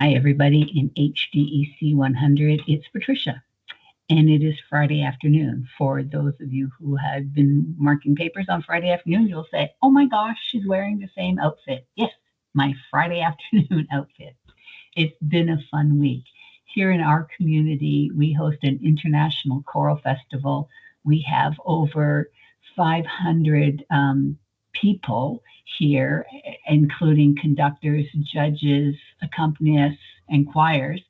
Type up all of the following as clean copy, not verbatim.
Hi, everybody in HDEC 100. It's Patricia, and it is Friday afternoon. For those of you who have been marking papers on Friday afternoon, you'll say, oh my gosh, she's wearing the same outfit. Yes, my Friday afternoon outfit. It's been a fun week. Here in our community, we host an international choral festival. We have over 500 people here, including conductors, judges, accompanists, and choirs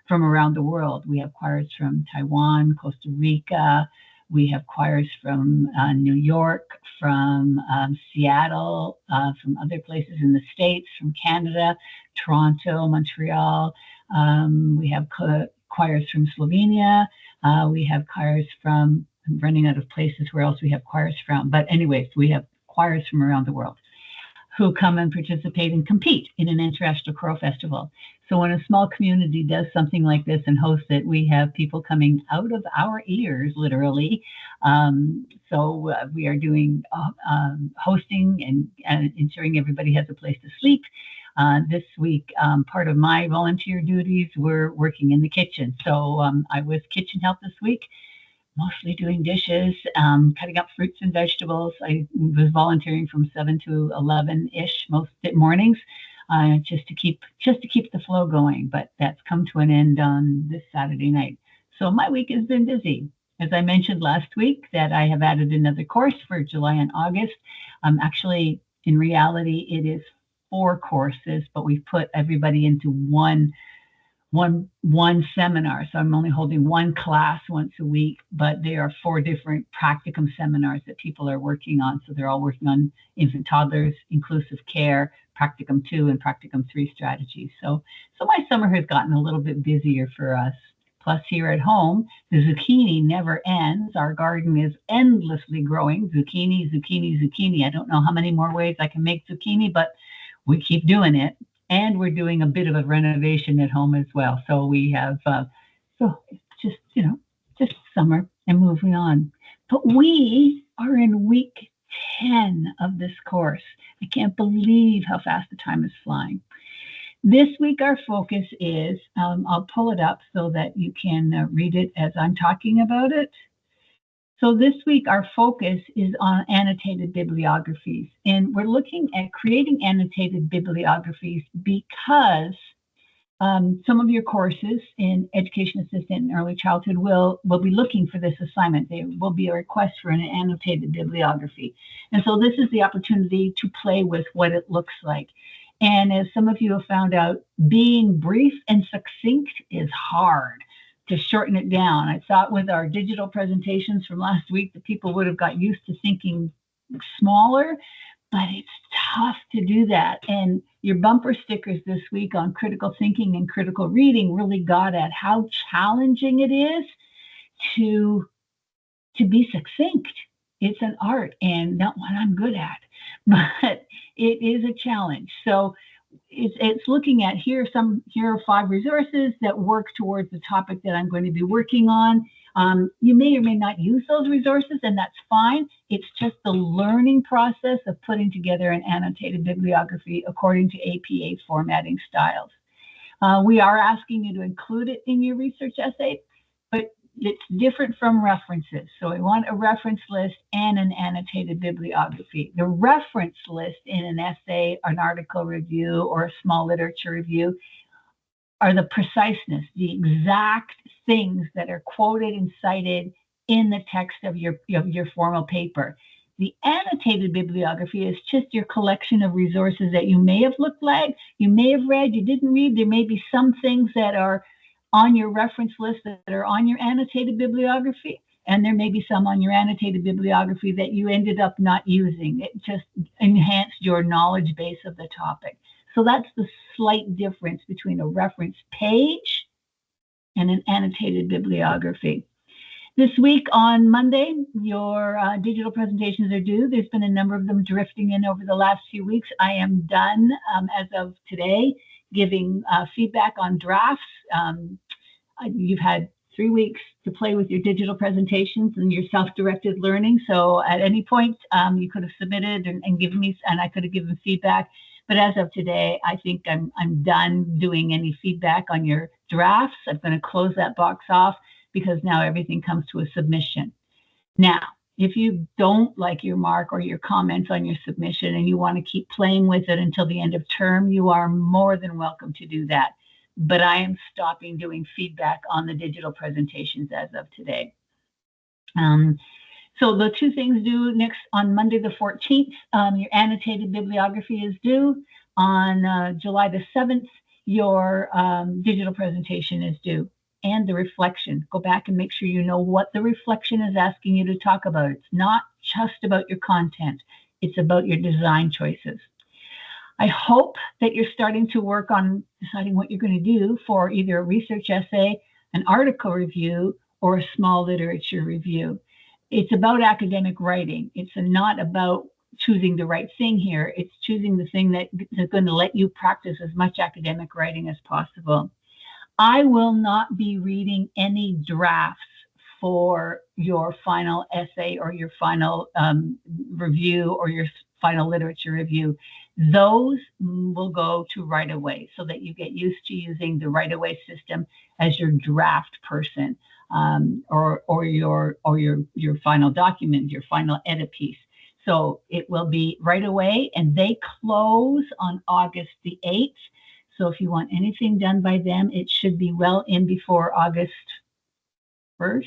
from around the world. We have choirs from Taiwan, Costa Rica. We have choirs from New York, from Seattle, from other places in the States, from Canada, Toronto, Montreal. We have choirs from Slovenia. We have choirs from, I'm running out of places where else we have choirs from. But anyways, we have choirs from around the world who come and participate and compete in an international choral festival. So when a small community does something like this and hosts it, we have people coming out of our ears, literally. We are doing hosting and ensuring everybody has a place to sleep. This week, part of my volunteer duties were working in the kitchen. So I was kitchen help this week, mostly doing dishes, cutting up fruits and vegetables. I was volunteering from 7 to 11-ish most mornings, just to keep the flow going. But that's come to an end on this Saturday night. So my week has been busy. As I mentioned last week, that I have added another course for July and August. Actually, in reality, it is 4 courses, but we've put everybody into one seminar. So I'm only holding one class once a week, but there are 4 different practicum seminars that people are working on. So they're all working on infant toddlers, inclusive care, practicum 2 and practicum 3 strategies. So my summer has gotten a little bit busier for us. Plus here at home, the zucchini never ends. Our garden is endlessly growing. Zucchini, zucchini, zucchini. I don't know how many more ways I can make zucchini, but we keep doing it. And we're doing a bit of a renovation at home as well. So we have, so it's just summer and moving on. But we are in week 10 of this course. I can't believe how fast the time is flying. This week, our focus is, I'll pull it up so that you can read it as I'm talking about it. So this week, our focus is on annotated bibliographies, and we're looking at creating annotated bibliographies because some of your courses in Education Assistant and Early Childhood will be looking for this assignment. There will be a request for an annotated bibliography. And so this is the opportunity to play with what it looks like. And as some of you have found out, being brief and succinct is hard. To shorten it down, I thought with our digital presentations from last week that people would have got used to thinking smaller, but it's tough to do that. And your bumper stickers this week on critical thinking and critical reading really got at how challenging it is to be succinct. It's an art and not one I'm good at, but it is a challenge. So it's looking at here are 5 resources that work towards the topic that I'm going to be working on. You may or may not use those resources, and that's fine. It's just the learning process of putting together an annotated bibliography according to APA formatting styles. We are asking you to include it in your research essay, but it's different from references. So we want a reference list and an annotated bibliography. The reference list in an essay, an article review, or a small literature review are the preciseness, the exact things that are quoted and cited in the text of your formal paper. The annotated bibliography is just your collection of resources that you may have looked like, you may have read, you didn't read. There may be some things that are on your reference list that are on your annotated bibliography, and there may be some on your annotated bibliography that you ended up not using. It just enhanced your knowledge base of the topic. So that's the slight difference between a reference page and an annotated bibliography. This week on Monday, your digital presentations are due. There's been a number of them drifting in over the last few weeks. I am done as of today giving feedback on drafts. You've had 3 weeks to play with your digital presentations and your self-directed learning. So at any point, you could have submitted and given me, and I could have given feedback. But as of today, I think I'm done doing any feedback on your drafts. I'm going to close that box off because now everything comes to a submission. Now, if you don't like your mark or your comments on your submission and you want to keep playing with it until the end of term, you are more than welcome to do that. But I am stopping doing feedback on the digital presentations as of today. So the two things due next on Monday the 14th, your annotated bibliography is due. On July the 7th, your digital presentation is due. And the reflection. Go back and make sure you know what the reflection is asking you to talk about. It's not just about your content. It's about your design choices. I hope that you're starting to work on deciding what you're going to do for either a research essay, an article review, or a small literature review. It's about academic writing. It's not about choosing the right thing here. It's choosing the thing that is going to let you practice as much academic writing as possible. I will not be reading any drafts for your final essay or your final review or your final literature review. Those will go to right away so that you get used to using the right away system as your draft person, or your final document, your final edit piece. So it will be right away, and they close on August the 8th. So if you want anything done by them, it should be well in before August 1st,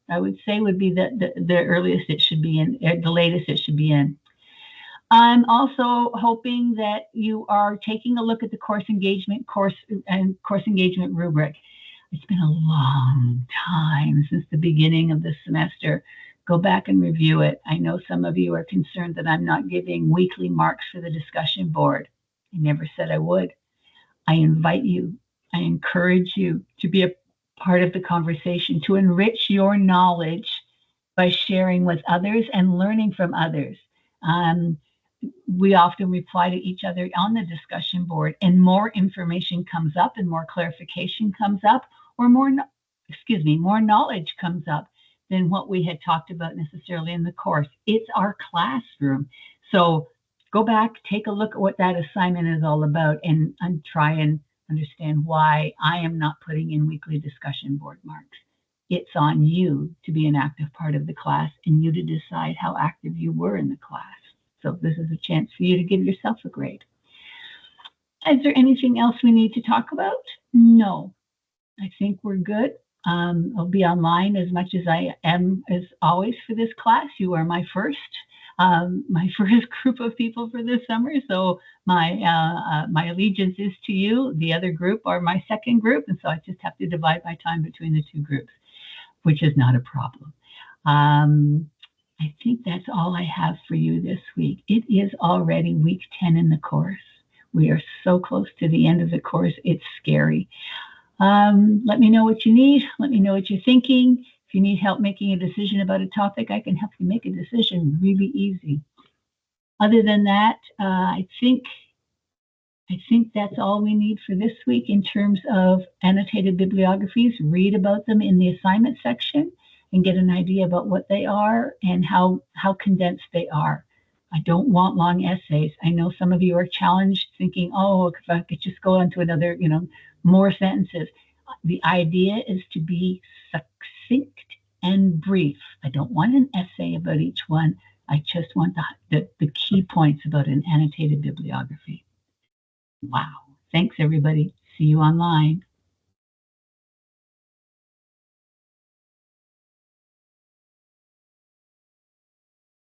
I would say would be the earliest it should be in, the latest it should be in. I'm also hoping that you are taking a look at the course engagement rubric. It's been a long time since the beginning of the semester. Go back and review it. I know some of you are concerned that I'm not giving weekly marks for the discussion board. I never said I would. I invite you, I encourage you to be a part of the conversation, to enrich your knowledge by sharing with others and learning from others. We often reply to each other on the discussion board, and more information comes up and more clarification comes up, or more knowledge comes up than what we had talked about necessarily in the course. It's our classroom. So go back, take a look at what that assignment is all about, and try and understand why I am not putting in weekly discussion board marks. It's on you to be an active part of the class and you to decide how active you were in the class. So this is a chance for you to give yourself a grade. Is there anything else we need to talk about? No, I think we're good. I'll be online as much as I am as always for this class. You are my first group of people for this summer. So my allegiance is to you. The other group are my second group. And so I just have to divide my time between the two groups, which is not a problem. I think that's all I have for you this week. It is already week 10 in the course. We are so close to the end of the course. It's scary. Let me know what you need. Let me know what you're thinking. If you need help making a decision about a topic, I can help you make a decision really easy. Other than that, I think that's all we need for this week in terms of annotated bibliographies. Read about them in the assignment section and get an idea about what they are and how condensed they are. I don't want long essays. I know some of you are challenged thinking, oh, if I could just go on to another, more sentences. The idea is to be succinct and brief. I don't want an essay about each one. I just want the key points about an annotated bibliography. Wow. Thanks, everybody. See you online.